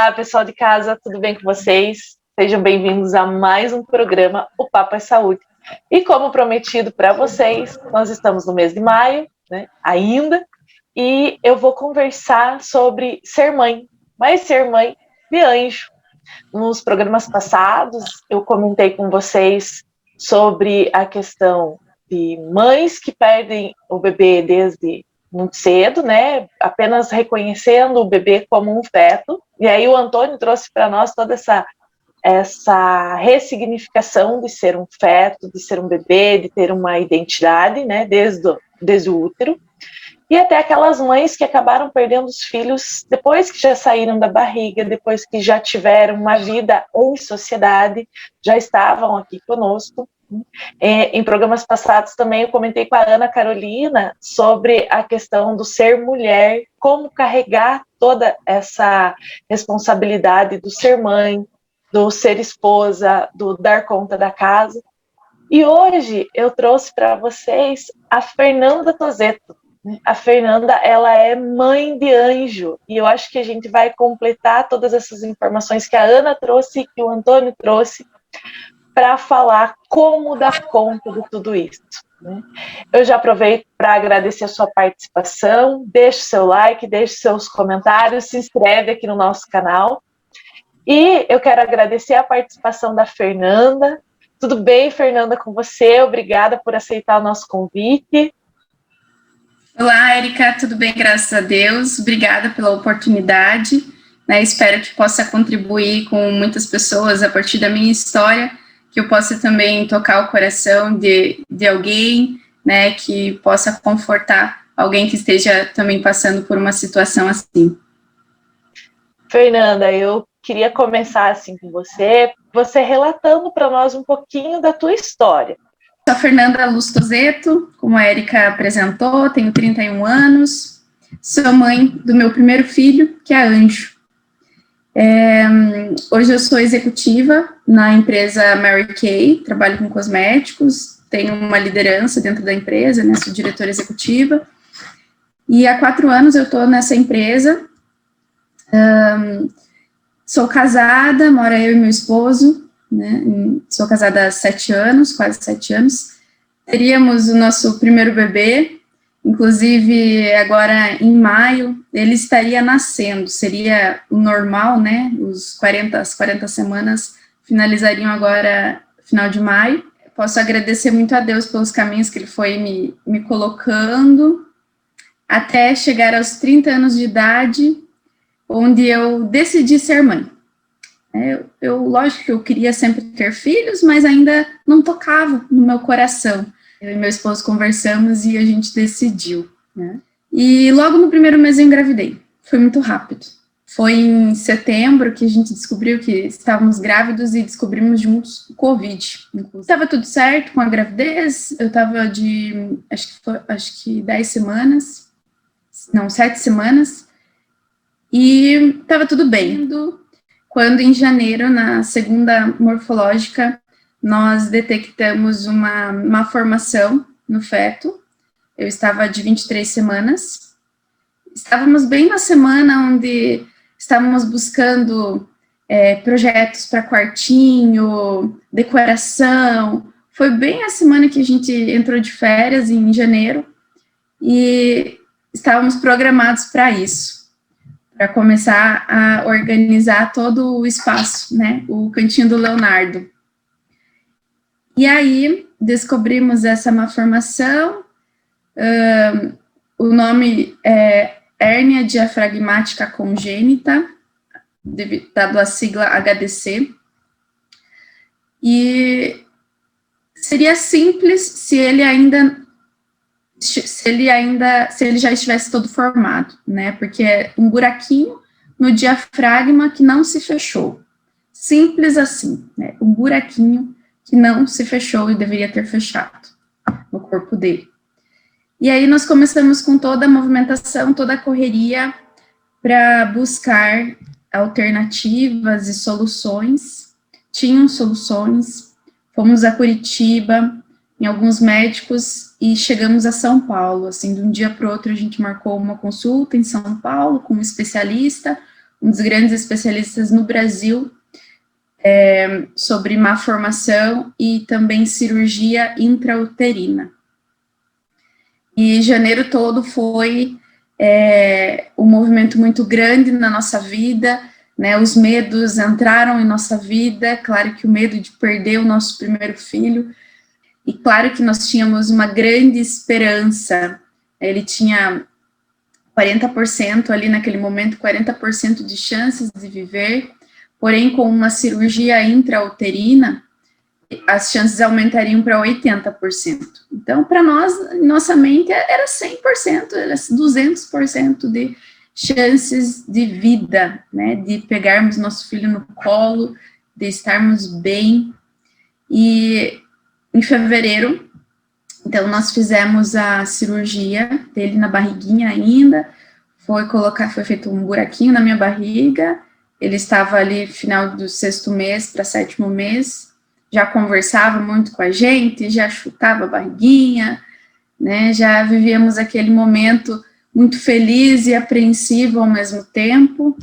Olá, pessoal de casa, tudo bem com vocês? Sejam bem-vindos a mais um programa, O Papo é Saúde. E como prometido para vocês, nós estamos no mês de maio, né, ainda, e eu vou conversar sobre ser mãe, mas ser mãe de anjo. Nos programas passados, eu comentei com vocês sobre a questão de mães que perdem o bebê desde muito cedo, né? Apenas reconhecendo o bebê como um feto. E aí o Antônio trouxe para nós toda essa ressignificação de ser um feto, de ser um bebê, de ter uma identidade, né? Desde o útero. E até aquelas mães que acabaram perdendo os filhos depois que já saíram da barriga, depois que já tiveram uma vida em sociedade, já estavam aqui conosco. Em programas passados também eu comentei com a Ana Carolina sobre a questão do ser mulher, como carregar toda essa responsabilidade do ser mãe, do ser esposa, do dar conta da casa. E hoje eu trouxe para vocês a Fernanda Tozeto. A Fernanda, ela é mãe de anjo, e eu acho que a gente vai completar todas essas informações que a Ana trouxe e que o Antônio trouxe para falar como dar conta de tudo isso. Né? Eu já aproveito para agradecer a sua participação, deixe seu like, deixe seus comentários, se inscreve aqui no nosso canal. E eu quero agradecer a participação da Fernanda. Tudo bem, Fernanda, com você? Obrigada por aceitar o nosso convite. Olá, Érica, tudo bem, graças a Deus. Obrigada pela oportunidade. Né? Espero que possa contribuir com muitas pessoas a partir da minha história, que eu possa também tocar o coração de alguém, né, que possa confortar alguém que esteja também passando por uma situação assim. Fernanda, eu queria começar assim com você relatando para nós um pouquinho da tua história. Sou a Fernanda Luz Tozeto, como a Érica apresentou, tenho 31 anos, sou mãe do meu primeiro filho, que é Anjo. Hoje eu sou executiva na empresa Mary Kay, trabalho com cosméticos, tenho uma liderança dentro da empresa, né, sou diretora executiva, e há 4 anos eu estou nessa empresa, sou casada, mora eu e meu esposo, né, sou casada há 7 anos, quase 7 anos, teríamos o nosso primeiro bebê, inclusive agora em maio, ele estaria nascendo, seria o normal, né, as 40 semanas finalizariam agora final de maio. Posso agradecer muito a Deus pelos caminhos que ele foi me colocando, até chegar aos 30 anos de idade, onde eu decidi ser mãe. Lógico que eu queria sempre ter filhos, mas ainda não tocava no meu coração. Eu e meu esposo conversamos e a gente decidiu, né? E logo no primeiro mês eu engravidei. Foi muito rápido. Foi em setembro que a gente descobriu que estávamos grávidos e descobrimos juntos o Covid. Estava tudo certo com a gravidez, eu estava de, acho que 10 semanas, não, 7 semanas, e estava tudo bem. Quando em janeiro, na segunda morfológica, nós detectamos uma malformação no feto. Eu estava de 23 semanas. Estávamos bem na semana onde estávamos buscando projetos para quartinho, decoração. Foi bem a semana que a gente entrou de férias, em janeiro, e estávamos programados para isso, para começar a organizar todo o espaço, né, o cantinho do Leonardo. E aí, descobrimos essa malformação, o nome é hérnia diafragmática congênita, dado a sigla HDC, e seria simples se ele já estivesse todo formado, né, porque é um buraquinho no diafragma que não se fechou, simples assim, né, um buraquinho que não se fechou e deveria ter fechado no corpo dele. E aí nós começamos com toda a movimentação, toda a correria para buscar alternativas e soluções. Tinham soluções, fomos a Curitiba, em alguns médicos, e chegamos a São Paulo, assim, de um dia para o outro a gente marcou uma consulta em São Paulo com um especialista, um dos grandes especialistas no Brasil sobre malformação e também cirurgia intrauterina. E janeiro todo foi um movimento muito grande na nossa vida, né? Os medos entraram em nossa vida, claro que o medo de perder o nosso primeiro filho, e claro que nós tínhamos uma grande esperança. Ele tinha 40% ali naquele momento, 40% de chances de viver, porém com uma cirurgia intrauterina, as chances aumentariam para 80%. Então, para nós, nossa mente era 100%, era 200% de chances de vida, né, de pegarmos nosso filho no colo, de estarmos bem. E em fevereiro, então, nós fizemos a cirurgia dele na barriguinha ainda, foi feito um buraquinho na minha barriga, ele estava ali final do 6º mês para 7º mês, já conversava muito com a gente, já chutava a barriguinha, né, já vivíamos aquele momento muito feliz e apreensivo ao mesmo tempo.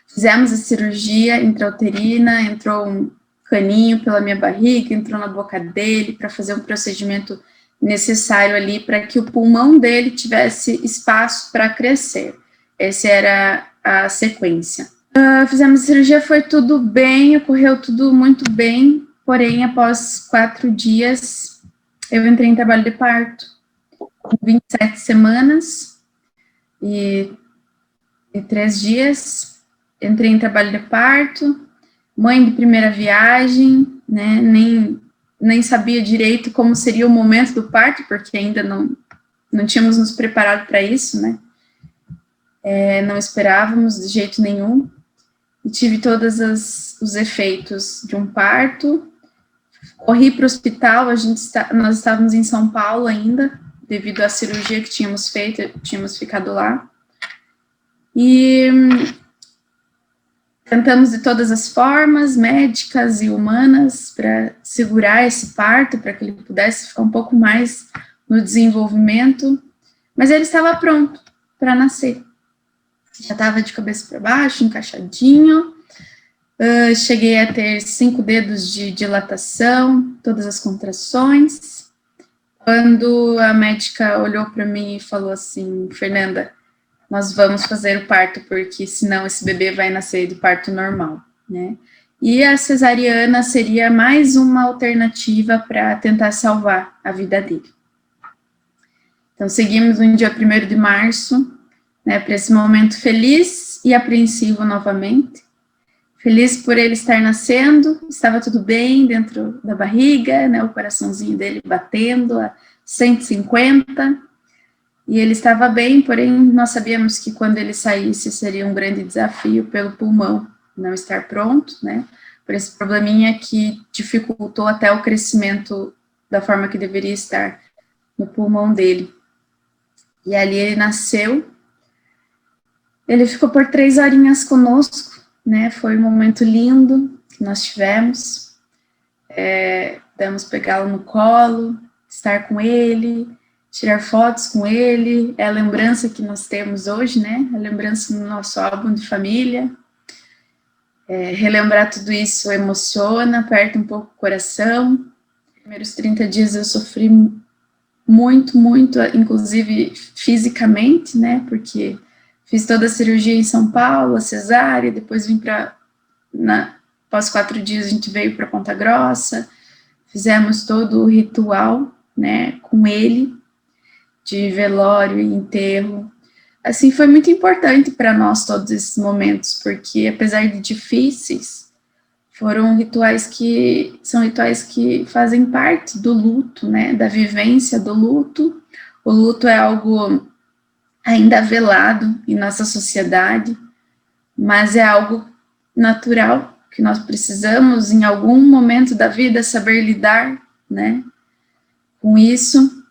Fizemos a cirurgia intrauterina, entrou um caninho pela minha barriga, entrou na boca dele para fazer um procedimento necessário ali para que o pulmão dele tivesse espaço para crescer. Essa era a sequência. Fizemos a cirurgia, foi tudo bem, ocorreu tudo muito bem, porém, após 4 dias, eu entrei em trabalho de parto, com 27 semanas e 3 dias, entrei em trabalho de parto, mãe de primeira viagem, né, nem sabia direito como seria o momento do parto, porque ainda não tínhamos nos preparado para isso, né, não esperávamos de jeito nenhum, e tive todos os efeitos de um parto, corri para o hospital, nós estávamos em São Paulo ainda, devido à cirurgia que tínhamos feito, tínhamos ficado lá, e tentamos de todas as formas, médicas e humanas, para segurar esse parto, para que ele pudesse ficar um pouco mais no desenvolvimento, mas ele estava pronto para nascer. Já estava de cabeça para baixo, encaixadinho, cheguei a ter 5 dedos de dilatação, todas as contrações, quando a médica olhou para mim e falou assim, Fernanda, nós vamos fazer o parto, porque senão esse bebê vai nascer de parto normal, né? E a cesariana seria mais uma alternativa para tentar salvar a vida dele. Então, seguimos no dia 1º de março, né, para esse momento feliz e apreensivo novamente. Feliz por ele estar nascendo, estava tudo bem dentro da barriga, né, o coraçãozinho dele batendo a 150, e ele estava bem, porém nós sabíamos que quando ele saísse seria um grande desafio pelo pulmão não estar pronto, né, por esse probleminha que dificultou até o crescimento da forma que deveria estar no pulmão dele. E ali ele nasceu, ele ficou por 3 horinhas conosco, né, foi um momento lindo que nós tivemos, pudemos pegá-lo no colo, estar com ele, tirar fotos com ele, é a lembrança que nós temos hoje, né, a lembrança no nosso álbum de família, relembrar tudo isso emociona, aperta um pouco o coração. Nos primeiros 30 dias eu sofri muito, inclusive fisicamente, né, porque fiz toda a cirurgia em São Paulo, a cesárea, depois vim após 4 dias a gente veio para Ponta Grossa, fizemos todo o ritual, né, com ele, de velório e enterro. Assim, foi muito importante para nós todos esses momentos, porque apesar de difíceis, são rituais que fazem parte do luto, né, da vivência do luto. O luto é algo ainda velado em nossa sociedade, mas é algo natural, que nós precisamos, em algum momento da vida, saber lidar, né, com isso.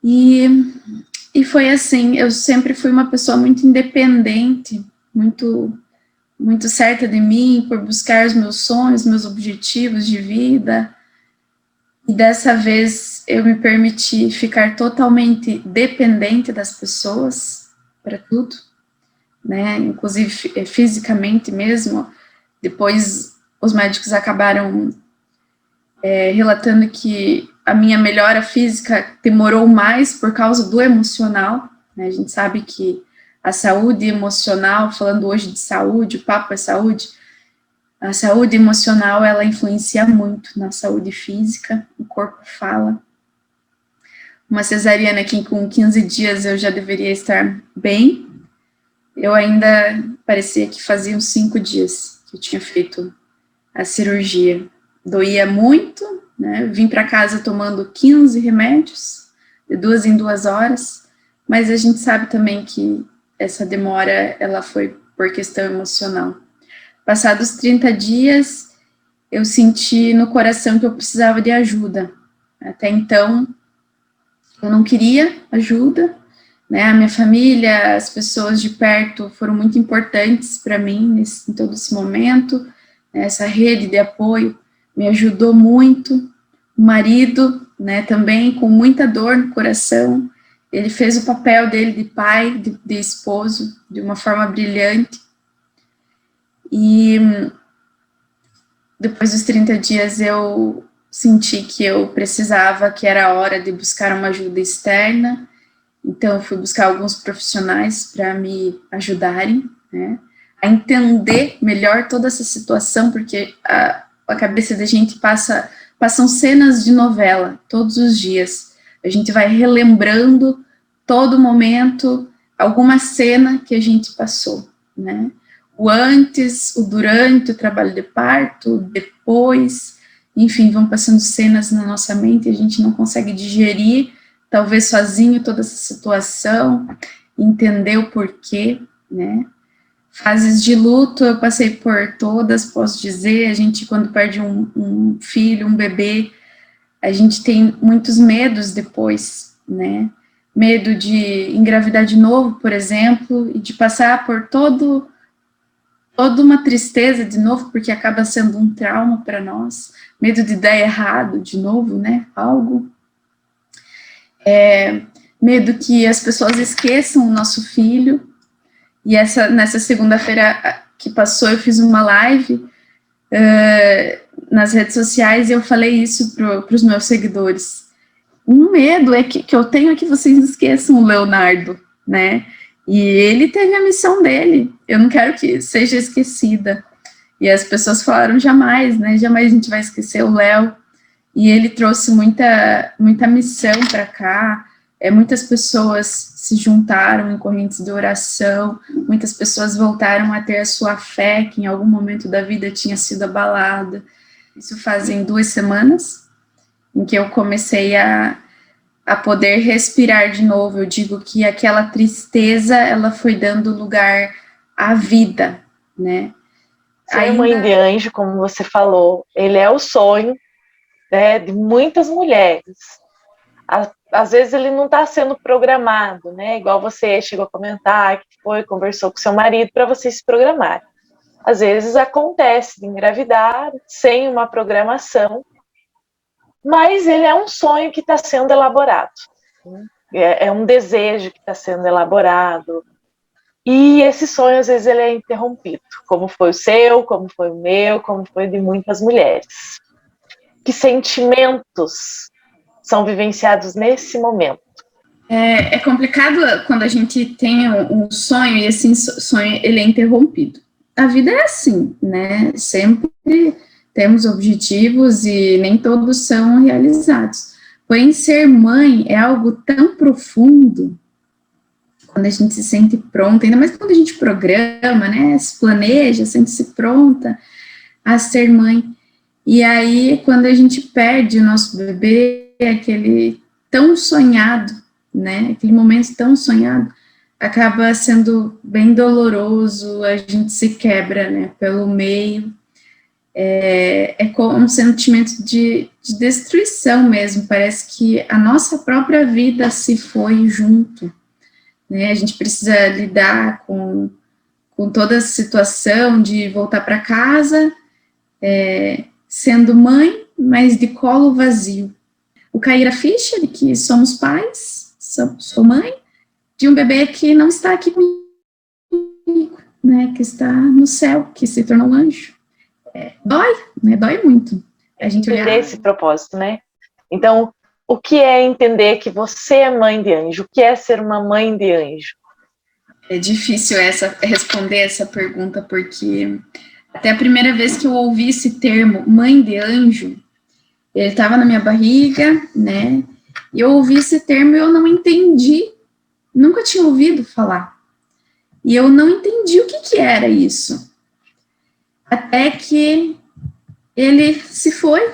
E foi assim, eu sempre fui uma pessoa muito independente, muito certa de mim, por buscar os meus sonhos, meus objetivos de vida, e dessa vez eu me permiti ficar totalmente dependente das pessoas para tudo, né, inclusive fisicamente mesmo. Depois os médicos acabaram relatando que a minha melhora física demorou mais por causa do emocional, né? A gente sabe que a saúde emocional, falando hoje de saúde, o papo é saúde, a saúde emocional, ela influencia muito na saúde física, o corpo fala. Uma cesariana aqui com 15 dias eu já deveria estar bem, eu ainda parecia que fazia uns 5 dias que eu tinha feito a cirurgia. Doía muito, né? Vim para casa tomando 15 remédios, de 2 em 2 horas, mas a gente sabe também que essa demora, ela foi por questão emocional. Passados 30 dias, eu senti no coração que eu precisava de ajuda. Até então, eu não queria ajuda, né? A minha família, as pessoas de perto foram muito importantes para mim em todo esse momento. Essa rede de apoio me ajudou muito. O marido, né, também com muita dor no coração, ele fez o papel dele de pai, de esposo, de uma forma brilhante. E depois dos 30 dias eu senti que eu precisava, que era a hora de buscar uma ajuda externa. Então eu fui buscar alguns profissionais para me ajudarem, né, a entender melhor toda essa situação, porque a cabeça da gente passam cenas de novela todos os dias. A gente vai relembrando todo momento, alguma cena que a gente passou, né? O antes, o durante, o trabalho de parto, depois, enfim, vão passando cenas na nossa mente e a gente não consegue digerir, talvez sozinho, toda essa situação, entender o porquê, né? Fases de luto, eu passei por todas, posso dizer. A gente, quando perde um filho, um bebê, a gente tem muitos medos depois, né? Medo de engravidar de novo, por exemplo, e de passar por toda uma tristeza de novo, porque acaba sendo um trauma para nós. Medo de dar errado de novo, né? Algo. Medo que as pessoas esqueçam o nosso filho. E nessa segunda-feira que passou, eu fiz uma live nas redes sociais e eu falei isso para os meus seguidores. Um medo que eu tenho é que vocês esqueçam o Leonardo, né? E ele teve a missão dele, eu não quero que seja esquecida. E as pessoas falaram, jamais, né? Jamais a gente vai esquecer o Léo. E ele trouxe muita missão para cá. Muitas pessoas se juntaram em correntes de oração, muitas pessoas voltaram a ter a sua fé, que em algum momento da vida tinha sido abalada. Isso fazem 2 semanas, em que eu comecei a poder respirar de novo. Eu digo que aquela tristeza, ela foi dando lugar à vida, né? Ser mãe de anjo, como você falou, ele é o sonho, né, de muitas mulheres. Às vezes ele não está sendo programado, né? Igual você chegou a comentar, que conversou com seu marido para você se programar. Às vezes acontece de engravidar sem uma programação, mas ele é um sonho que está sendo elaborado. É um desejo que está sendo elaborado. E esse sonho, às vezes, ele é interrompido, como foi o seu, como foi o meu, como foi de muitas mulheres. Que sentimentos são vivenciados nesse momento? É complicado quando a gente tem um sonho e esse sonho ele é interrompido. A vida é assim, né? Sempre temos objetivos e nem todos são realizados. Porém, ser mãe é algo tão profundo, quando a gente se sente pronta, ainda mais quando a gente programa, né? Se planeja, sente-se pronta a ser mãe. E aí, quando a gente perde o nosso bebê, aquele tão sonhado, né, aquele momento tão sonhado, acaba sendo bem doloroso, a gente se quebra, né, pelo meio, com um sentimento de destruição mesmo, parece que a nossa própria vida se foi junto, né, a gente precisa lidar com toda a situação de voltar para casa, sendo mãe, mas de colo vazio. O cair a ficha de que somos pais, sou mãe, de um bebê que não está aqui comigo amigo, né, que está no céu, que se tornou um anjo. Dói, né? Dói muito. A gente entender olhar esse propósito, né? Então, o que é entender que você é mãe de anjo? O que é ser uma mãe de anjo? É difícil responder essa pergunta, porque até a primeira vez que eu ouvi esse termo, mãe de anjo, ele estava na minha barriga, né? E eu ouvi esse termo e eu não entendi, nunca tinha ouvido falar. E eu não entendi o que era isso. Até que ele se foi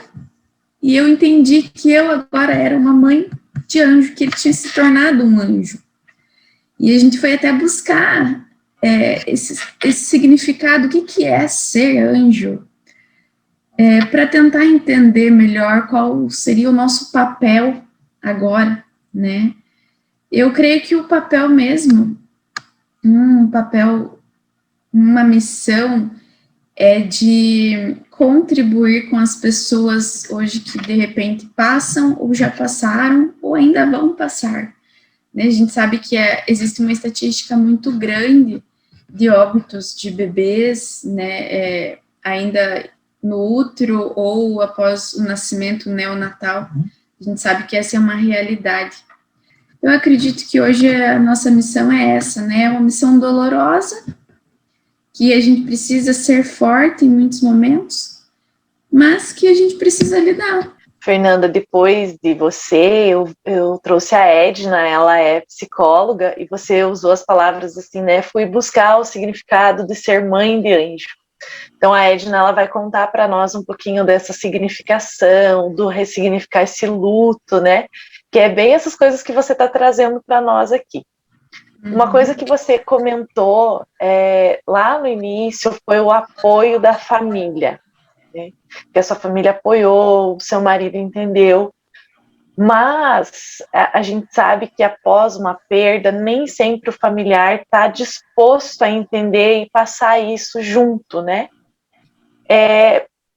e eu entendi que eu agora era uma mãe de anjo, que ele tinha se tornado um anjo. E a gente foi até buscar esse significado, o que é ser anjo, para tentar entender melhor qual seria o nosso papel agora, né? Eu creio que o papel mesmo, uma missão é de contribuir com as pessoas hoje que de repente passam ou já passaram ou ainda vão passar. Né? A gente sabe que existe uma estatística muito grande de óbitos de bebês, né, ainda no útero ou após o nascimento neonatal. A gente sabe que essa é uma realidade. Eu acredito que hoje a nossa missão é essa, né? É uma missão dolorosa, que a gente precisa ser forte em muitos momentos, mas que a gente precisa lidar. Fernanda, depois de você, eu trouxe a Edna, ela é psicóloga, e você usou as palavras assim, né? Fui buscar o significado de ser mãe de anjo. Então a Edna, ela vai contar para nós um pouquinho dessa significação, do ressignificar esse luto, né? Que é bem essas coisas que você está trazendo para nós aqui. Uma coisa que você comentou lá no início foi o apoio da família, né? Que a sua família apoiou, o seu marido entendeu, mas a gente sabe que após uma perda, nem sempre o familiar está disposto a entender e passar isso junto, né?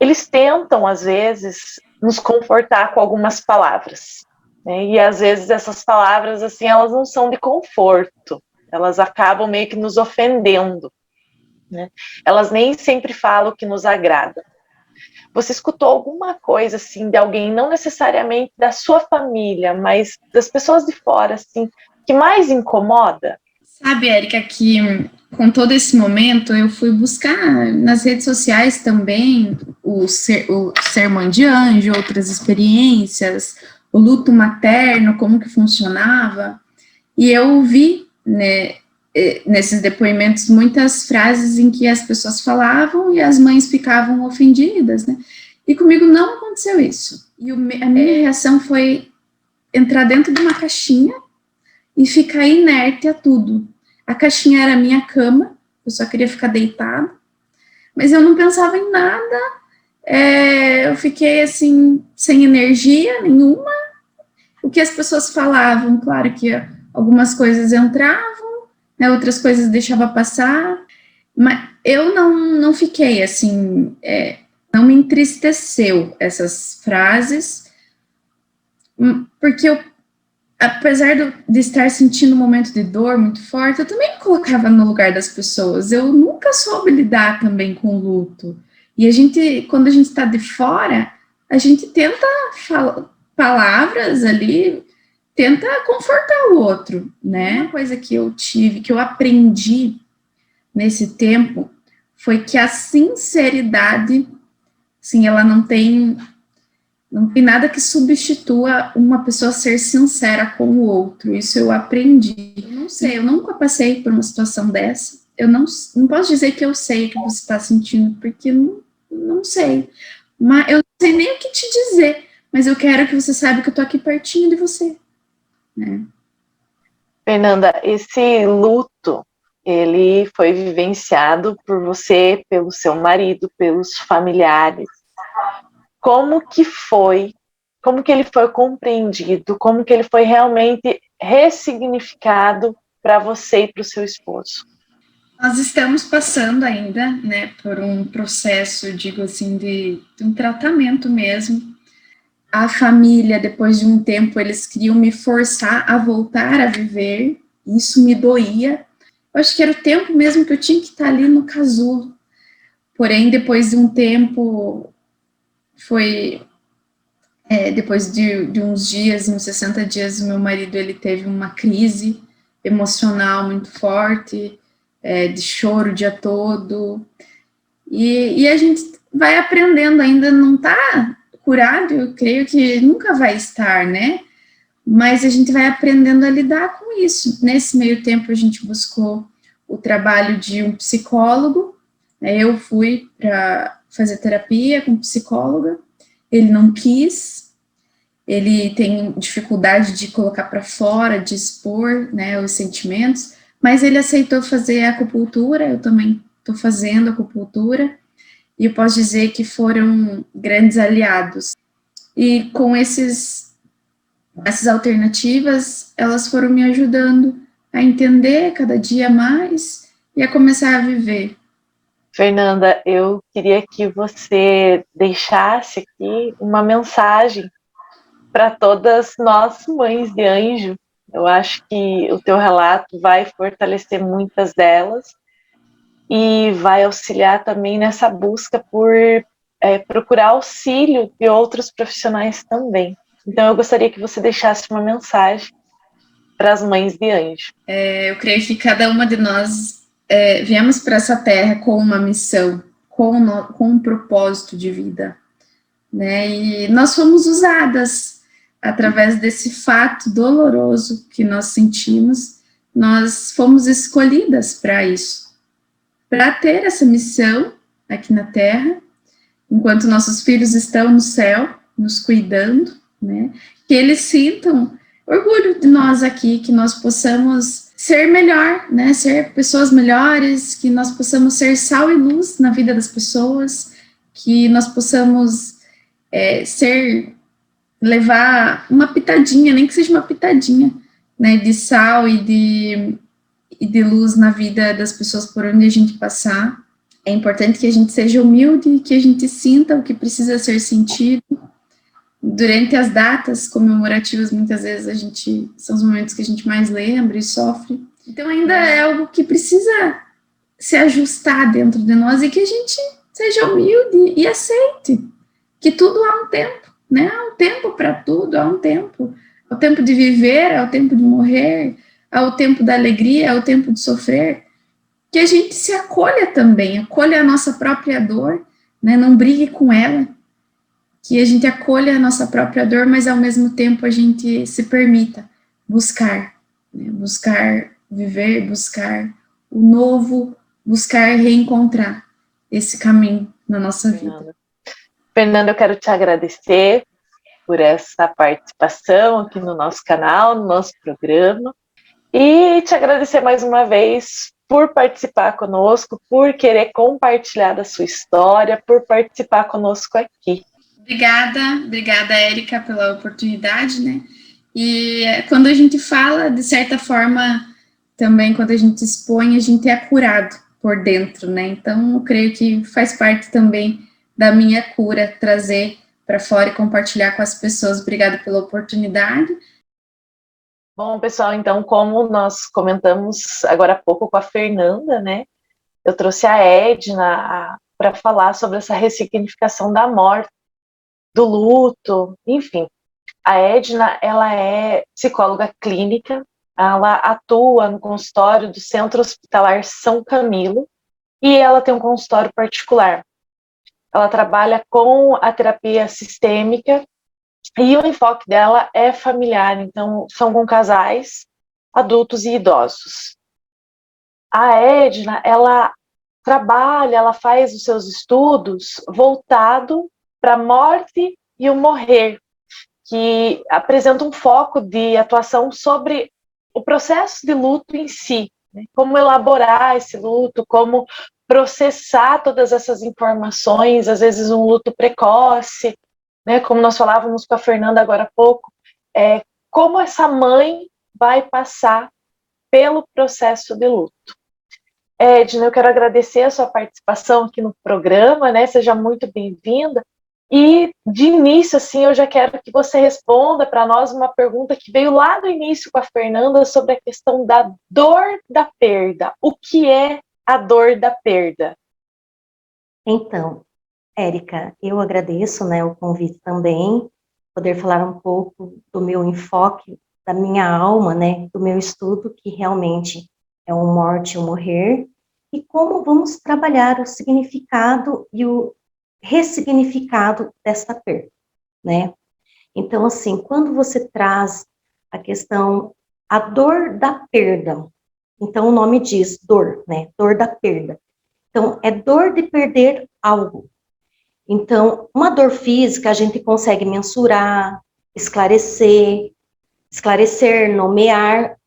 Eles tentam, às vezes, nos confortar com algumas palavras, né? E às vezes essas palavras, assim, elas não são de conforto, elas acabam meio que nos ofendendo, né? Elas nem sempre falam o que nos agrada. Você escutou alguma coisa, assim, de alguém, não necessariamente da sua família, mas das pessoas de fora, assim, que mais incomoda? Sabe, Érica, que com todo esse momento eu fui buscar nas redes sociais também o ser mãe de anjo, outras experiências, o luto materno, como que funcionava, e eu vi, né, nesses depoimentos muitas frases em que as pessoas falavam e as mães ficavam ofendidas, né? E comigo não aconteceu isso. E a minha reação foi entrar dentro de uma caixinha e ficar inerte a tudo. A caixinha era a minha cama, eu só queria ficar deitada, mas eu não pensava em nada, eu fiquei assim, sem energia nenhuma. O que as pessoas falavam, claro que algumas coisas entravam, né, outras coisas deixava passar, mas eu não fiquei assim, não me entristeceu essas frases, porque eu, apesar de estar sentindo um momento de dor muito forte, eu também me colocava no lugar das pessoas. Eu nunca soube lidar também com o luto. E a gente, quando a gente está de fora, a gente tenta falar palavras ali, tenta confortar o outro, né? Uma coisa que eu tive, que eu aprendi nesse tempo, foi que a sinceridade, assim, ela não tem nada que substitua uma pessoa ser sincera com o outro. Isso eu aprendi. Eu não sei, eu nunca passei por uma situação dessa. Eu não posso dizer que eu sei o que você está sentindo, porque não sei. Mas eu não sei nem o que te dizer, mas eu quero que você saiba que eu estou aqui pertinho de você. Né? Fernanda, esse luto, ele foi vivenciado por você, pelo seu marido, pelos familiares. Como que foi? Como que ele foi compreendido? Como que ele foi realmente ressignificado para você e para o seu esposo? Nós estamos passando ainda, né, por um processo, digo assim, de um tratamento mesmo. A família, depois de um tempo, eles queriam me forçar a voltar a viver. Isso me doía. eu acho que era o tempo mesmo que eu tinha que estar ali no casulo. Porém, depois de um tempo, depois de uns dias, uns 60 dias, o meu marido, ele teve uma crise emocional muito forte, de choro o dia todo, e a gente vai aprendendo, ainda não está curado, eu creio que nunca vai estar, né? Mas a gente vai aprendendo a lidar com isso. Nesse meio tempo, a gente buscou o trabalho de um psicólogo, né? Eu fui para fazer terapia com psicóloga, ele não quis, ele tem dificuldade de colocar para fora, de expor, né, os sentimentos, mas ele aceitou fazer a acupuntura, eu também estou fazendo acupuntura, e eu posso dizer que foram grandes aliados. E com essas alternativas, elas foram me ajudando a entender cada dia mais e a começar a viver. Fernanda, eu queria que você deixasse aqui uma mensagem para todas nós, mães de anjo. Eu acho que o teu relato vai fortalecer muitas delas e vai auxiliar também nessa busca por procurar auxílio de outros profissionais também. Então, eu gostaria que você deixasse uma mensagem para as mães de anjo. Eu creio que cada uma de nós viemos para essa terra com uma missão, com um propósito de vida, né? E nós fomos usadas através desse fato doloroso que nós sentimos, nós fomos escolhidas para isso, para ter essa missão aqui na Terra, enquanto nossos filhos estão no céu, nos cuidando, né? Que eles sintam orgulho de nós aqui, que nós possamos ser melhor, né? Ser pessoas melhores, que nós possamos ser sal e luz na vida das pessoas, que nós possamos levar uma pitadinha, nem que seja uma pitadinha, né? De sal e de luz na vida das pessoas por onde a gente passar. É importante que a gente seja humilde, que a gente sinta o que precisa ser sentido. Durante as datas comemorativas, muitas vezes são os momentos que a gente mais lembra e sofre. Então ainda é algo que precisa se ajustar dentro de nós e que a gente seja humilde e aceite que tudo há um tempo, né? Há um tempo para tudo, há um tempo. Há o tempo de viver, há o tempo de morrer, há o tempo da alegria, há o tempo de sofrer. Que a gente se acolha também, acolha a nossa própria dor, né? Não brigue com ela, que a gente acolha a nossa própria dor, mas ao mesmo tempo a gente se permita buscar, né? Buscar viver, buscar o novo, buscar reencontrar esse caminho na nossa vida. Fernanda, eu quero te agradecer por essa participação aqui no nosso canal, no nosso programa, e te agradecer mais uma vez por participar conosco, por querer compartilhar da sua história, por participar conosco aqui. Obrigada, Érica, pela oportunidade, né? E quando a gente fala, de certa forma, também quando a gente expõe, a gente é curado por dentro, né? Então, eu creio que faz parte também da minha cura, trazer para fora e compartilhar com as pessoas. Obrigada pela oportunidade. Bom, pessoal, então, como nós comentamos agora há pouco com a Fernanda, né? Eu trouxe a Edna para falar sobre essa ressignificação da morte, do luto, enfim. A Edna, ela é psicóloga clínica, ela atua no consultório do Centro Hospitalar São Camilo e ela tem um consultório particular. Ela trabalha com a terapia sistêmica e o enfoque dela é familiar, então são com casais, adultos e idosos. A Edna, ela trabalha, ela faz os seus estudos voltado para a morte e o morrer, que apresenta um foco de atuação sobre o processo de luto em si, né? Como elaborar esse luto, como processar todas essas informações, às vezes um luto precoce, né? Como nós falávamos com a Fernanda agora há pouco, como essa mãe vai passar pelo processo de luto. Edna, eu quero agradecer a sua participação aqui no programa, né? Seja muito bem-vinda. E, de início, assim, eu já quero que você responda para nós uma pergunta que veio lá do início com a Fernanda sobre a questão da dor da perda. O que é a dor da perda? Então, Érica, eu agradeço, né, o convite também, poder falar um pouco do meu enfoque, da minha alma, né, do meu estudo, que realmente é o morte e o morrer, e como vamos trabalhar o significado e o ressignificado desta perda, né? Então, assim, quando você traz a questão, a dor da perda, então o nome diz dor, né, dor da perda. Então, é dor de perder algo. Então, uma dor física a gente consegue mensurar, esclarecer, nomear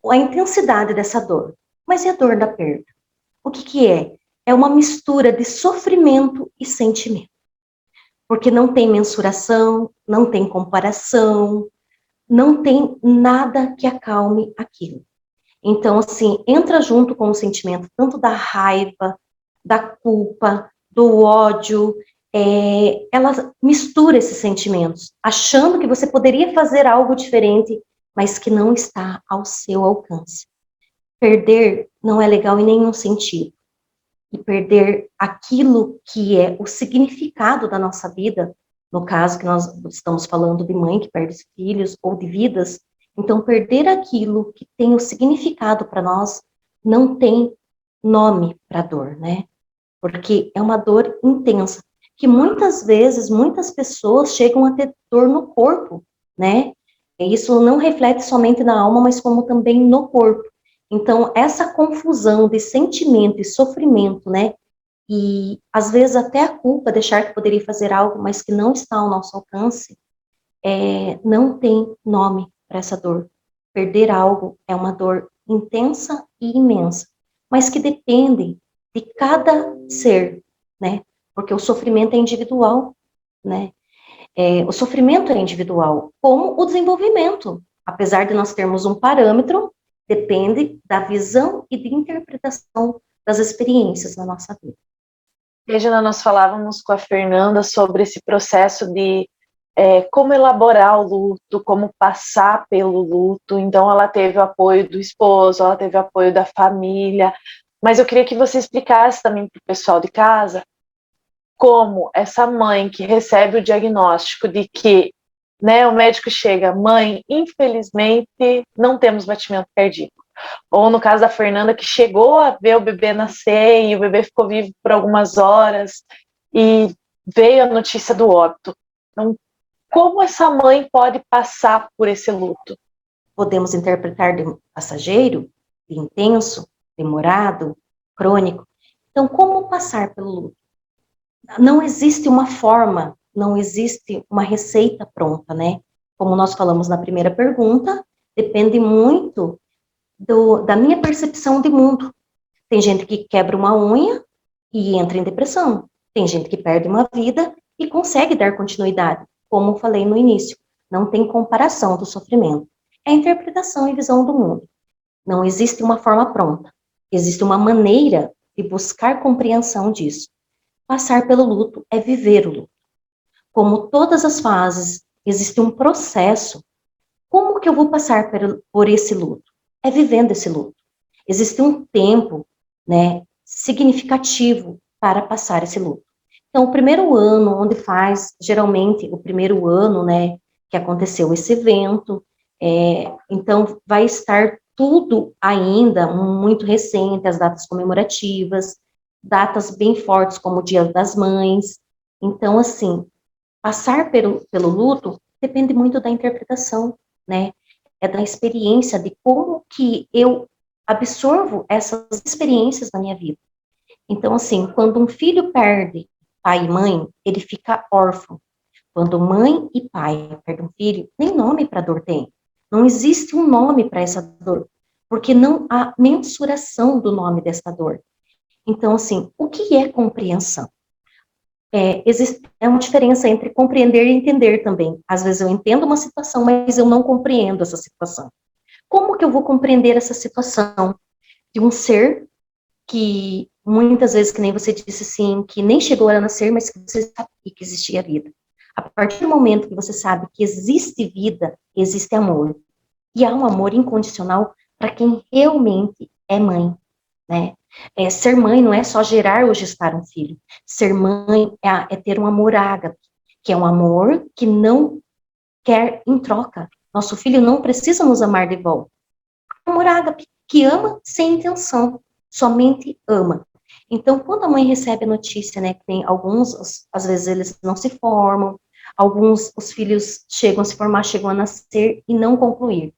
a intensidade dessa dor. Mas e a dor da perda? O que que é? É uma mistura de sofrimento e sentimento. Porque não tem mensuração, não tem comparação, não tem nada que acalme aquilo. Então, assim, entra junto com o sentimento tanto da raiva, da culpa, do ódio, ela mistura esses sentimentos, achando que você poderia fazer algo diferente, mas que não está ao seu alcance. Perder não é legal em nenhum sentido. E perder aquilo que é o significado da nossa vida, no caso que nós estamos falando de mãe que perde filhos ou de vidas, então perder aquilo que tem o significado para nós não tem nome para dor, né? Porque é uma dor intensa, que muitas vezes, muitas pessoas chegam a ter dor no corpo, né? E isso não reflete somente na alma, mas como também no corpo. Então, essa confusão de sentimento e sofrimento, né? E às vezes até a culpa de achar que poderia fazer algo, mas que não está ao nosso alcance, não tem nome para essa dor. Perder algo é uma dor intensa e imensa, mas que depende de cada ser, né? Porque o sofrimento é individual, né? O sofrimento é individual, como o desenvolvimento. Apesar de nós termos um parâmetro, depende da visão e de interpretação das experiências na nossa vida. Regina, nós falávamos com a Fernanda sobre esse processo de como elaborar o luto, como passar pelo luto. Então, ela teve o apoio do esposo, ela teve o apoio da família, mas eu queria que você explicasse também para o pessoal de casa como essa mãe que recebe o diagnóstico de que, né, o médico chega, mãe, infelizmente não temos batimento cardíaco. Ou no caso da Fernanda, que chegou a ver o bebê nascer e o bebê ficou vivo por algumas horas e veio a notícia do óbito. Então, como essa mãe pode passar por esse luto? Podemos interpretar de passageiro, de intenso, demorado, crônico. Então, como passar pelo luto? Não existe uma forma, não existe uma receita pronta, né? Como nós falamos na primeira pergunta, depende muito da minha percepção de mundo. Tem gente que quebra uma unha e entra em depressão. Tem gente que perde uma vida e consegue dar continuidade. Como eu falei no início, não tem comparação do sofrimento. É interpretação e visão do mundo. Não existe uma forma pronta. Existe uma maneira de buscar compreensão disso. Passar pelo luto é viver o luto. Como todas as fases, existe um processo. Como que eu vou passar por esse luto? É vivendo esse luto. Existe um tempo, né, significativo para passar esse luto. Então, o primeiro ano, onde faz, geralmente, o primeiro ano, né, que aconteceu esse evento, então, vai estar tudo ainda muito recente, as datas comemorativas, datas bem fortes, como o Dia das Mães. Então, assim, passar pelo luto depende muito da interpretação, né, é da experiência, de como que eu absorvo essas experiências na minha vida. Então, assim, quando um filho perde pai e mãe, ele fica órfão. Quando mãe e pai perdem um filho, nem nome para a dor tem. Não existe um nome para essa dor, porque não há mensuração do nome dessa dor. Então, assim, o que é compreensão? Existe uma diferença entre compreender e entender também. Às vezes eu entendo uma situação, mas eu não compreendo essa situação. Como que eu vou compreender essa situação de um ser que muitas vezes, que nem você disse assim, que nem chegou a nascer, mas que você sabia que existia vida. A partir do momento que você sabe que existe vida, existe amor. E há um amor incondicional para quem realmente é mãe, né? Ser mãe não é só gerar ou gestar um filho. Ser mãe é ter um amor ágape, que é um amor que não quer em troca. Nosso filho não precisa nos amar de volta. Amor ágape, que ama sem intenção, somente ama. Então, quando a mãe recebe a notícia, né, que tem alguns, às vezes eles não se formam, alguns, os filhos chegam a se formar, chegam a nascer e não concluir.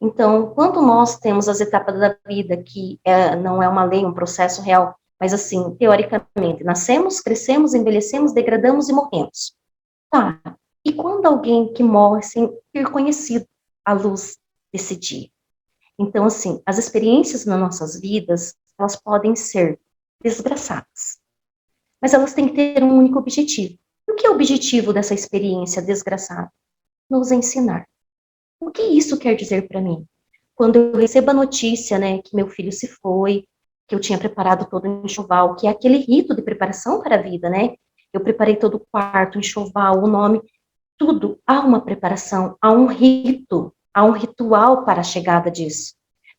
Então, quando nós temos as etapas da vida, que não é uma lei, um processo real, mas assim, teoricamente, nascemos, crescemos, envelhecemos, degradamos e morremos. Tá, e quando alguém que morre sem ter conhecido a luz desse dia? Então, assim, as experiências nas nossas vidas, elas podem ser desgraçadas, mas elas têm que ter um único objetivo. O que é o objetivo dessa experiência desgraçada? Nos ensinar. O que isso quer dizer para mim? Quando eu recebo a notícia, né, que meu filho se foi, que eu tinha preparado todo o enxoval, que é aquele rito de preparação para a vida, né? Eu preparei todo o quarto, o enxoval, o nome, tudo. Há uma preparação, há um rito, há um ritual para a chegada disso,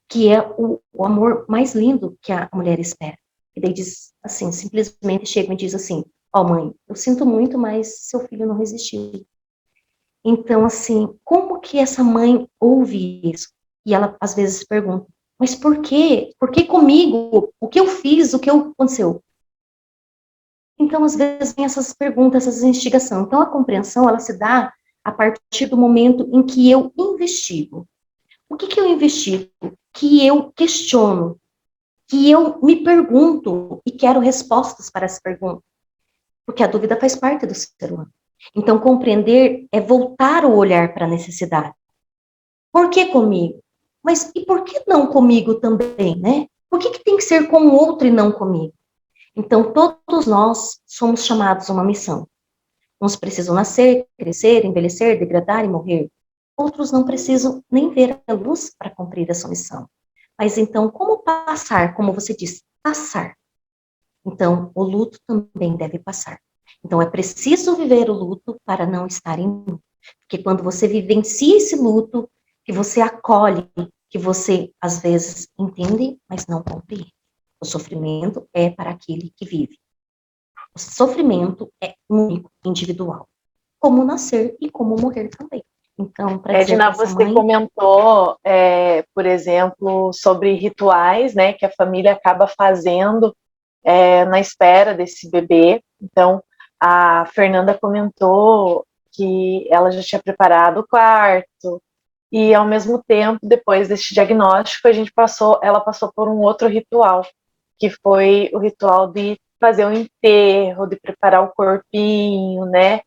que é o amor mais lindo que a mulher espera. E daí diz assim, simplesmente chega e diz assim, ó mãe, eu sinto muito, mas seu filho não resistiu. Então, assim, como que essa mãe ouve isso? E ela, às vezes, pergunta, mas por quê? Por que comigo? O que eu fiz? O que aconteceu? Então, às vezes, vem essas perguntas, essas instigações. Então, a compreensão, ela se dá a partir do momento em que eu investigo. O que eu investigo? Que eu questiono, que eu me pergunto e quero respostas para essa pergunta. Porque a dúvida faz parte do ser humano. Então, compreender é voltar o olhar para a necessidade. Por que comigo? Mas e por que não comigo também, né? Por que tem que ser com o outro e não comigo? Então, todos nós somos chamados a uma missão. Uns precisam nascer, crescer, envelhecer, degradar e morrer. Outros não precisam nem ver a luz para cumprir essa missão. Mas então, como passar? Como você disse, passar. Então, o luto também deve passar. Então, é preciso viver o luto para não estar em luto. Porque quando você vivencia esse luto, que você acolhe, que você, às vezes, entende, mas não compreende. O sofrimento é para aquele que vive. O sofrimento é único, individual. Como nascer e como morrer também. Então, para dizer Edna, para essa você mãe... comentou, por exemplo, sobre rituais, né, que a família acaba fazendo na espera desse bebê. Então, a Fernanda comentou que ela já tinha preparado o quarto e, ao mesmo tempo, depois desse diagnóstico, ela passou por um outro ritual, que foi o ritual de fazer o enterro, de preparar o corpinho, né?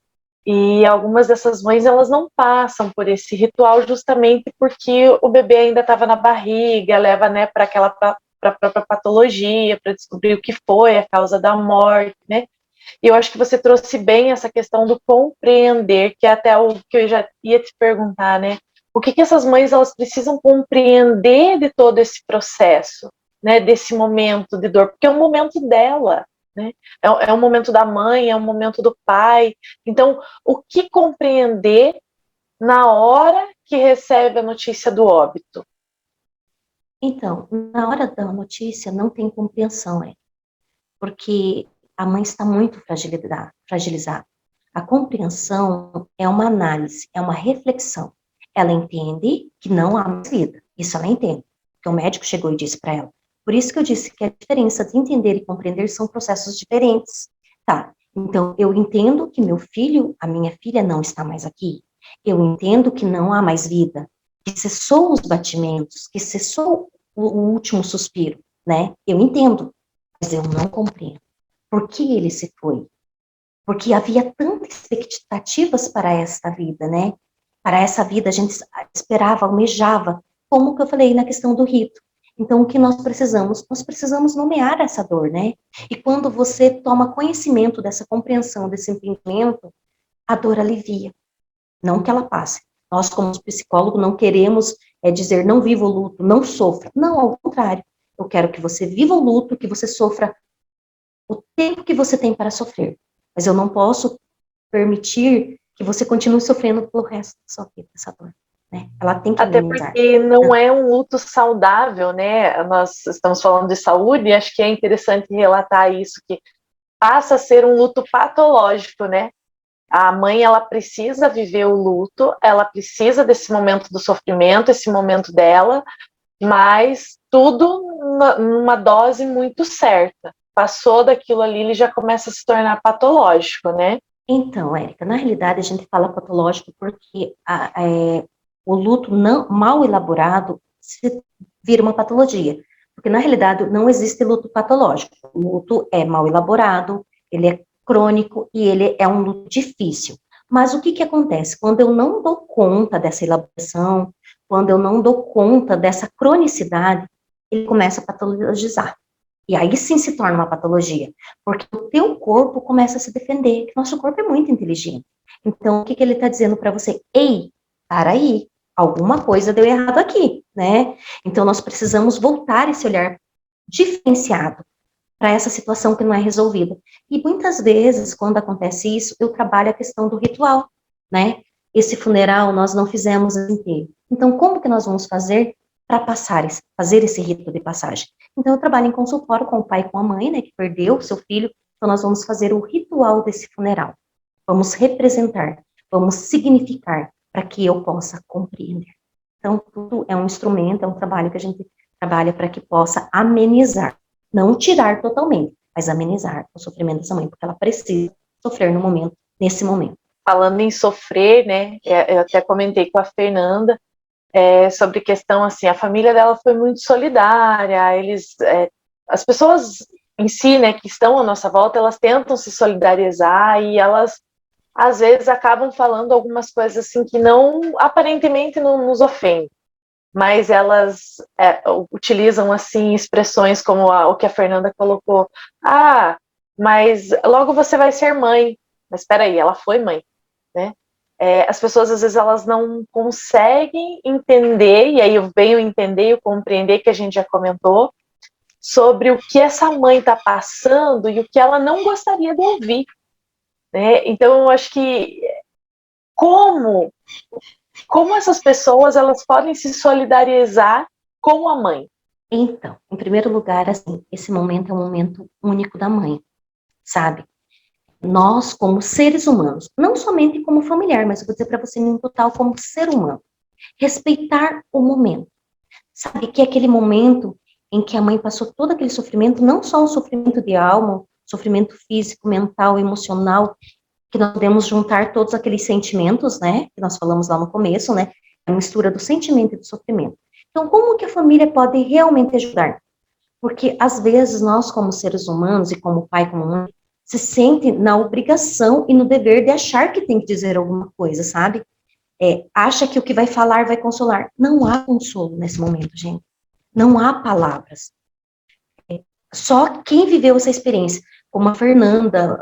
E algumas dessas mães, elas não passam por esse ritual justamente porque o bebê ainda estava na barriga, leva, né, para a própria patologia, para descobrir o que foi a causa da morte, né? E eu acho que você trouxe bem essa questão do compreender, que é até o que eu já ia te perguntar, né? O que essas mães, elas precisam compreender de todo esse processo, né? Desse momento de dor, porque é um momento dela, né? É um momento da mãe, é um momento do pai. Então, o que compreender na hora que recebe a notícia do óbito? Então, na hora da notícia, não tem compreensão, porque a mãe está muito fragilizada. A compreensão é uma análise, é uma reflexão. Ela entende que não há mais vida. Isso ela entende, porque o médico chegou e disse para ela. Por isso que eu disse que a diferença de entender e compreender são processos diferentes. Tá, então eu entendo que meu filho, a minha filha não está mais aqui. Eu entendo que não há mais vida, que cessou os batimentos, que cessou o último suspiro, né? Eu entendo, mas eu não compreendo. Por que ele se foi? Porque havia tantas expectativas para esta vida, né? Para essa vida a gente esperava, almejava, como que eu falei na questão do rito. Então, o que nós precisamos? Nós precisamos nomear essa dor, né? E quando você toma conhecimento dessa compreensão, desse entendimento, a dor alivia. Não que ela passe. Nós, como psicólogo, não queremos dizer não viva o luto, não sofra. Não, ao contrário. Eu quero que você viva o luto, que você sofra tempo que você tem para sofrer, mas eu não posso permitir que você continue sofrendo pelo resto da sua vida, essa dor, né? Ela tem que Até amenizar. porque não é um luto saudável, né? Nós estamos falando de saúde e acho que é interessante relatar isso, que passa a ser um luto patológico, né? A mãe, ela precisa viver o luto, ela precisa desse momento do sofrimento, esse momento dela, mas tudo numa dose muito certa. Passou daquilo ali, ele já começa a se tornar patológico, né? Então, Érica, na realidade a gente fala patológico porque o luto não, mal elaborado se vira uma patologia. Porque na realidade não existe luto patológico. O luto é mal elaborado, ele é crônico e ele é um luto difícil. Mas o que que acontece? Quando eu não dou conta dessa elaboração, quando eu não dou conta dessa cronicidade, ele começa a patologizar. E aí sim se torna uma patologia, porque o teu corpo começa a se defender, que nosso corpo é muito inteligente. Então, o que que ele está dizendo para você? Ei, para aí, alguma coisa deu errado aqui, né? Então, nós precisamos voltar esse olhar diferenciado para essa situação que não é resolvida. E muitas vezes, quando acontece isso, eu trabalho a questão do ritual, né? Esse funeral nós não fizemos inteiro. Então, como que nós vamos fazer para fazer esse rito de passagem? Então, eu trabalho em consultório com o pai e com a mãe, né, que perdeu o seu filho. Então, nós vamos fazer o ritual desse funeral. Vamos representar, vamos significar, para que eu possa compreender. Então, tudo é um instrumento, é um trabalho que a gente trabalha para que possa amenizar. Não tirar totalmente, mas amenizar o sofrimento dessa mãe, porque ela precisa sofrer no momento, nesse momento. Falando em sofrer, né, eu até comentei com a Fernanda sobre questão, assim, a família dela foi muito solidária, as pessoas em si, né, que estão à nossa volta, elas tentam se solidarizar e elas, às vezes, acabam falando algumas coisas, assim, que aparentemente não nos ofendem, mas elas utilizam, assim, expressões como o que a Fernanda colocou, mas logo você vai ser mãe, mas espera aí, ela foi mãe, né? As pessoas, às vezes, elas não conseguem entender, e aí eu venho entender e compreender, que a gente já comentou, sobre o que essa mãe está passando e o que ela não gostaria de ouvir, né? Então, eu acho que como essas pessoas, elas podem se solidarizar com a mãe? Então, em primeiro lugar, assim, esse momento é um momento único da mãe, sabe? Nós, como seres humanos, não somente como familiar, mas eu vou dizer para você, em total, como ser humano, respeitar o momento. Sabe que é aquele momento em que a mãe passou todo aquele sofrimento, não só um sofrimento de alma, sofrimento físico, mental, emocional, que nós podemos juntar todos aqueles sentimentos, né, que nós falamos lá no começo, né, a mistura do sentimento e do sofrimento. Então, como que a família pode realmente ajudar? Porque, às vezes, nós, como seres humanos, e como pai, como mãe, se sente na obrigação e no dever de achar que tem que dizer alguma coisa, sabe? Acha que o que vai falar vai consolar. Não há consolo nesse momento, gente. Não há palavras. Só quem viveu essa experiência, como a Fernanda,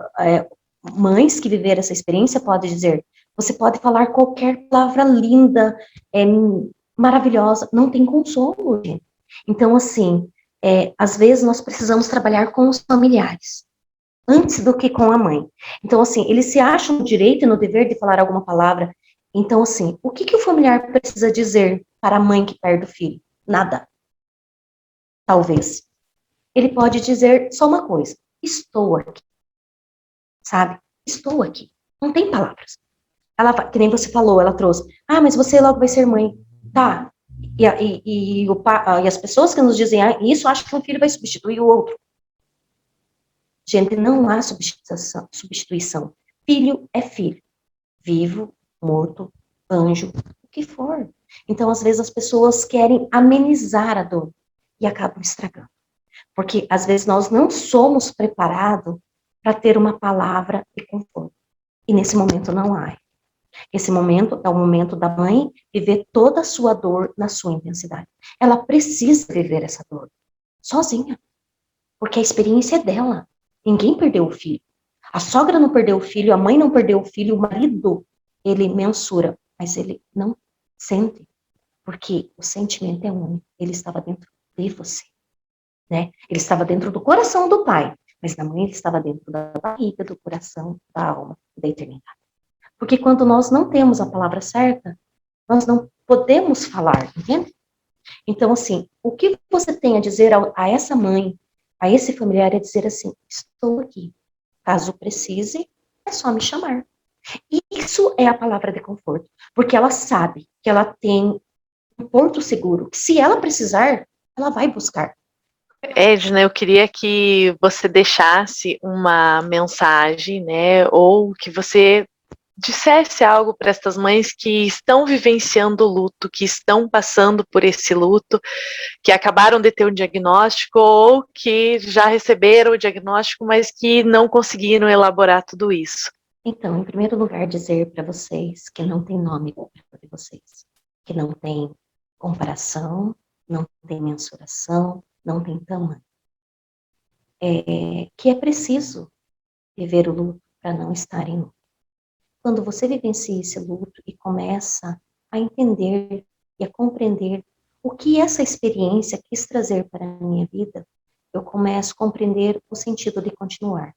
mães que viveram essa experiência, pode dizer, você pode falar qualquer palavra linda, maravilhosa, não tem consolo, gente. Então, assim, às vezes nós precisamos trabalhar com os familiares, antes do que com a mãe. Então, assim, eles se acham no direito e no dever de falar alguma palavra. Então, assim, o que o familiar precisa dizer para a mãe que perde o filho? Nada. Talvez. Ele pode dizer só uma coisa: estou aqui. Sabe? Estou aqui. Não tem palavras. Ela, que nem você falou, ela trouxe. Mas você logo vai ser mãe. Tá. E as pessoas que nos dizem isso acham que um filho vai substituir o outro. Gente, não há substituição. Filho é filho. Vivo, morto, anjo, o que for. Então, às vezes, as pessoas querem amenizar a dor e acabam estragando. Porque, às vezes, nós não somos preparados para ter uma palavra de conforto. E nesse momento não há. Esse momento é o momento da mãe viver toda a sua dor na sua intensidade. Ela precisa viver essa dor sozinha. Porque a experiência é dela. Ninguém perdeu o filho. A sogra não perdeu o filho, a mãe não perdeu o filho, o marido, ele mensura, mas ele não sente, porque o sentimento é único, ele estava dentro de você, né? Ele estava dentro do coração do pai, mas da mãe ele estava dentro da barriga, do coração, da alma, da eternidade. Porque quando nós não temos a palavra certa, nós não podemos falar, entende? Então, assim, o que você tem a dizer a essa mãe, a esse familiar, é dizer assim, estou aqui. Caso precise, é só me chamar. E isso é a palavra de conforto, porque ela sabe que ela tem um porto seguro, que se ela precisar, ela vai buscar. Edna, eu queria que você deixasse uma mensagem, né, ou que você dissesse algo para estas mães que estão vivenciando o luto, que estão passando por esse luto, que acabaram de ter um diagnóstico ou que já receberam o diagnóstico, mas que não conseguiram elaborar tudo isso. Então, em primeiro lugar, dizer para vocês que não tem nome para vocês, que não tem comparação, não tem mensuração, não tem tamanho. Que é preciso viver o luto para não estar em luto. Quando você vivencia esse luto e começa a entender e a compreender o que essa experiência quis trazer para a minha vida, eu começo a compreender o sentido de continuar.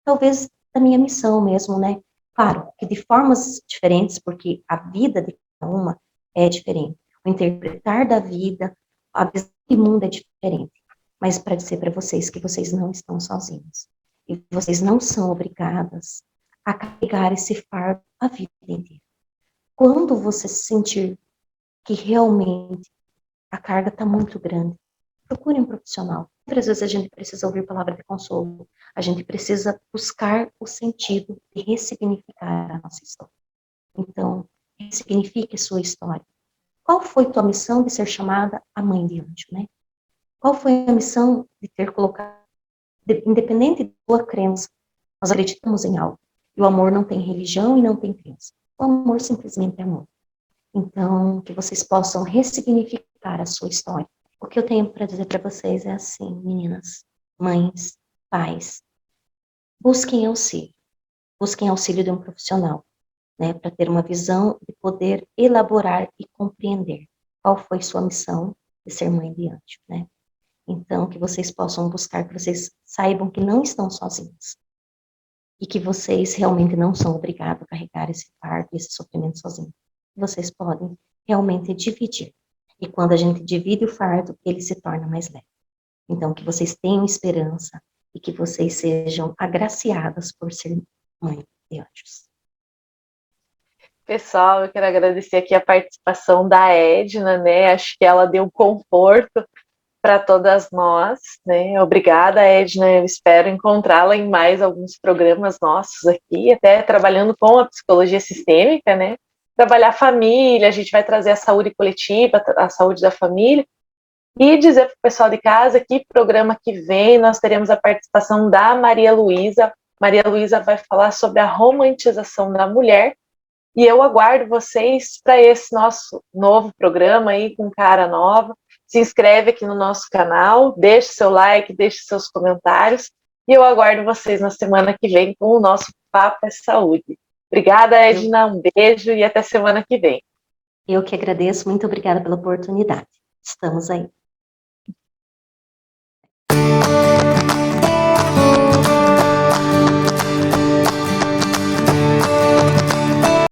Talvez da minha missão mesmo, né? Claro, que de formas diferentes, porque a vida de cada uma é diferente. O interpretar da vida, a visão do mundo é diferente. Mas para dizer para vocês que vocês não estão sozinhos. E vocês não são obrigadas a carregar esse fardo a vida inteira. Quando você sentir que realmente a carga está muito grande, procure um profissional. Muitas vezes a gente precisa ouvir palavra de consolo, a gente precisa buscar o sentido de ressignificar a nossa história. Então, ressignifique a sua história. Qual foi tua missão de ser chamada a mãe de anjo, né? Qual foi a missão de ter colocado, independente da tua crença, nós acreditamos em algo. E o amor não tem religião e não tem crença. O amor simplesmente é amor. Então, que vocês possam ressignificar a sua história. O que eu tenho para dizer para vocês é assim, meninas, mães, pais, busquem auxílio de um profissional, né, para ter uma visão de poder elaborar e compreender qual foi sua missão de ser mãe de anjo, né? Então, que vocês possam buscar, que vocês saibam que não estão sozinhos e que vocês realmente não são obrigados a carregar esse fardo, esse sofrimento sozinhos. Vocês podem realmente dividir. E quando a gente divide o fardo, ele se torna mais leve. Então, que vocês tenham esperança e que vocês sejam agraciadas por ser mãe de anjos. Pessoal, eu quero agradecer aqui a participação da Edna, né? Acho que ela deu conforto para todas nós, né? Obrigada, Edna. Eu espero encontrá-la em mais alguns programas nossos aqui, até trabalhando com a psicologia sistêmica, né? Trabalhar a família, a gente vai trazer a saúde coletiva, a saúde da família, e dizer para o pessoal de casa que programa que vem nós teremos a participação da Maria Luísa. Maria Luísa vai falar sobre a romantização da mulher, e eu aguardo vocês para esse nosso novo programa aí com cara nova. Se inscreve aqui no nosso canal, deixe seu like, deixe seus comentários, e eu aguardo vocês na semana que vem com o nosso Papo é Saúde. Obrigada, Edna, um beijo e até semana que vem. Eu que agradeço, muito obrigada pela oportunidade. Estamos aí.